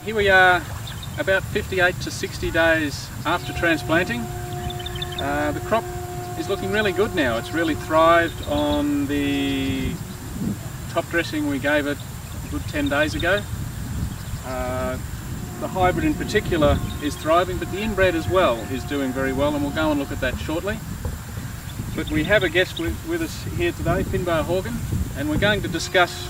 here we are about 58 to 60 days after transplanting. The crop is looking really good now. It's really thrived on the top dressing we gave it a good 10 days ago. The hybrid in particular is thriving, but the inbred as well is doing very well, and we'll go and look at that shortly. But we have a guest with us here today, Finbar Horgan, and we're going to discuss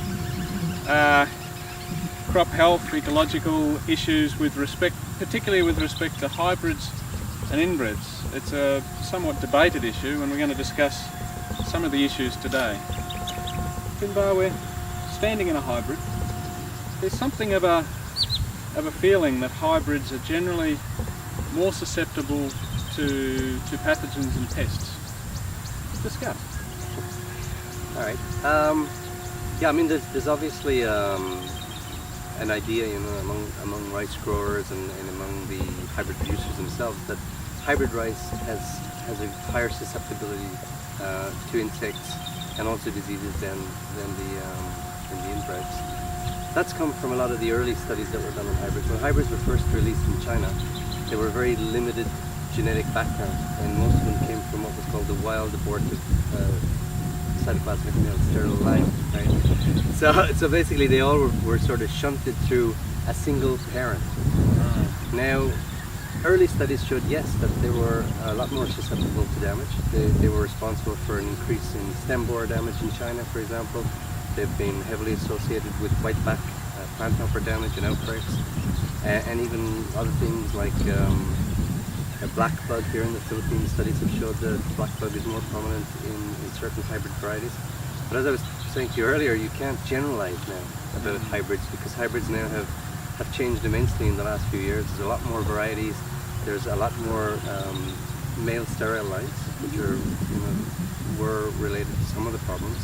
crop health, ecological issues with respect, particularly with respect to hybrids and inbreds. It's a somewhat debated issue, and we're going to discuss some of the issues today. Finbar, we're standing in a hybrid. There's something of a feeling that hybrids are generally more susceptible to pathogens and pests. Discuss. All right. Yeah, I mean, there's obviously an idea, you know, among rice growers and among the hybrid producers themselves that hybrid rice has a higher susceptibility to insects and also diseases than the inbreds. That's come from a lot of the early studies that were done on hybrids. When hybrids were first released in China, they were very limited genetic background, and most of them came from what was called the wild abortive cytoplasmic male sterile line. Right? So basically, they all were sort of shunted through a single parent. Now, early studies showed yes that they were a lot more susceptible to damage. They were responsible for an increase in stem borer damage in China, for example. They've been heavily associated with whiteback plant hopper damage and outbreaks, and even other things like a black bug here in the Philippines. Studies have showed that black bug is more prominent in certain hybrid varieties. But as I was saying to you earlier, you can't generalize now about hybrids, because hybrids now have changed immensely in the last few years. There's a lot more varieties. There's a lot more male sterile lines, which were related to some of the problems.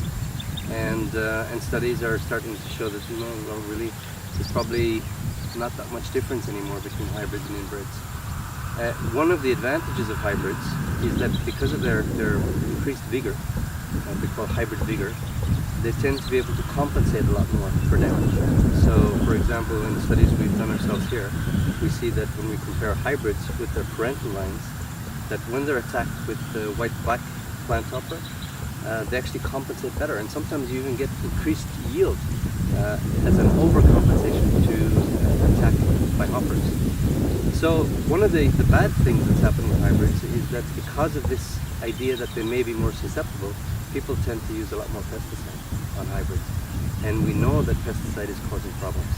And studies are starting to show that, well, really, there's probably not that much difference anymore between hybrids and inbreds. One of the advantages of hybrids is that because of their increased vigor, what we call hybrid vigor, they tend to be able to compensate a lot more for damage. So, for example, in the studies we've done ourselves here, we see that when we compare hybrids with their parental lines, that when they're attacked with the white-black plant hopper, they actually compensate better, and sometimes you even get increased yield as an overcompensation to attack by hoppers. So one of the bad things that's happening with hybrids is that because of this idea that they may be more susceptible, people tend to use a lot more pesticide on hybrids. And we know that pesticide is causing problems.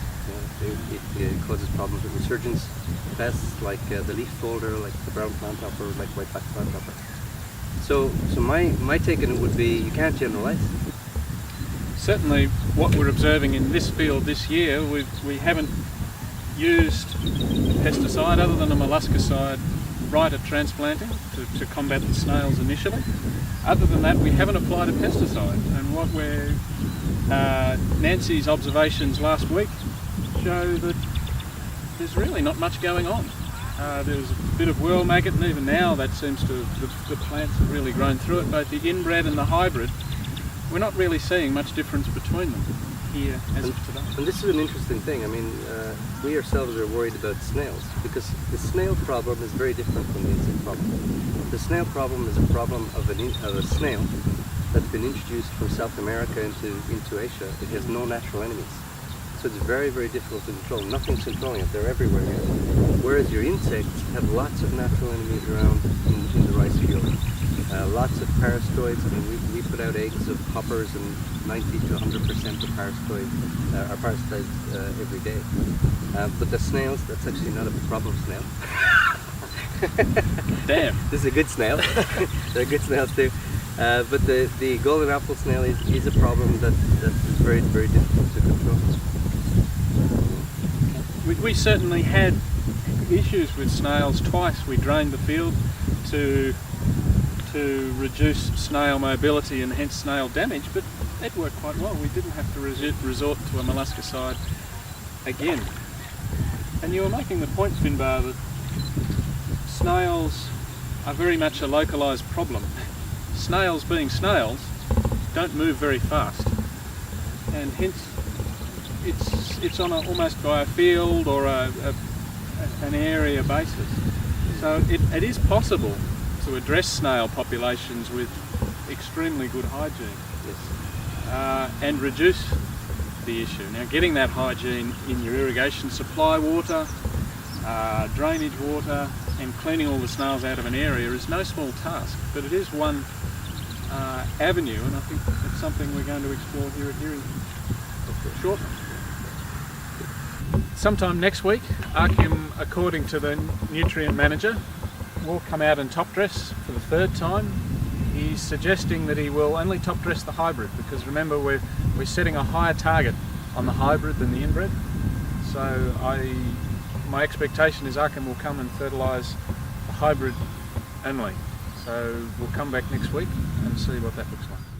It causes problems with resurgence pests like the leaf folder, like the brown plant hopper, like whiteback plant hopper. So my take on it would be, you can't generalize. Certainly what we're observing in this field this year, we haven't used pesticide other than a molluscicide right at transplanting to combat the snails initially. Other than that, we haven't applied a pesticide, and what Nancy's observations last week show that there's really not much going on. There's a bit of whirl maggot, and even now that seems to, the plants have really grown through it. Both the inbred and the hybrid, we're not really seeing much difference between them here as of today. And this is an interesting thing. I mean, we ourselves are worried about snails, because the snail problem is very different from the insect problem. The snail problem is a problem of a snail that's been introduced from South America into Asia. It has no natural enemies. So it's very, very difficult to control. Nothing's controlling it. They're everywhere here. Whereas your insects have lots of natural enemies around in the rice field. Lots of parasitoids. I mean, we put out eggs of hoppers, and 90 to 100% of parasitoids are parasitized every day. But the snails, that's actually not a problem snail. Damn. This is a good snail. They're good snails too. But the golden apple snail is a problem that is very, very difficult to control. We certainly had issues with snails twice. We drained the field to reduce snail mobility and hence snail damage, but it worked quite well. We didn't have to resort to a molluscicide again. And you were making the point, Finbar, that snails are very much a localised problem. Snails, being snails, don't move very fast, and hence it's on almost by a field or an area basis. So it is possible to address snail populations with extremely good hygiene. Yes. And reduce the issue. Now, getting that hygiene in your irrigation supply water, drainage water, and cleaning all the snails out of an area is no small task, but it is one avenue, and I think it's something we're going to explore here at IRRI shortly. Sometime next week, Archeum, according to the nutrient manager, will come out and top dress for the third time. He's suggesting that he will only top dress the hybrid, because remember we're setting a higher target on the hybrid than the inbred. So my expectation is Archeum will come and fertilise the hybrid only. So we'll come back next week and see what that looks like.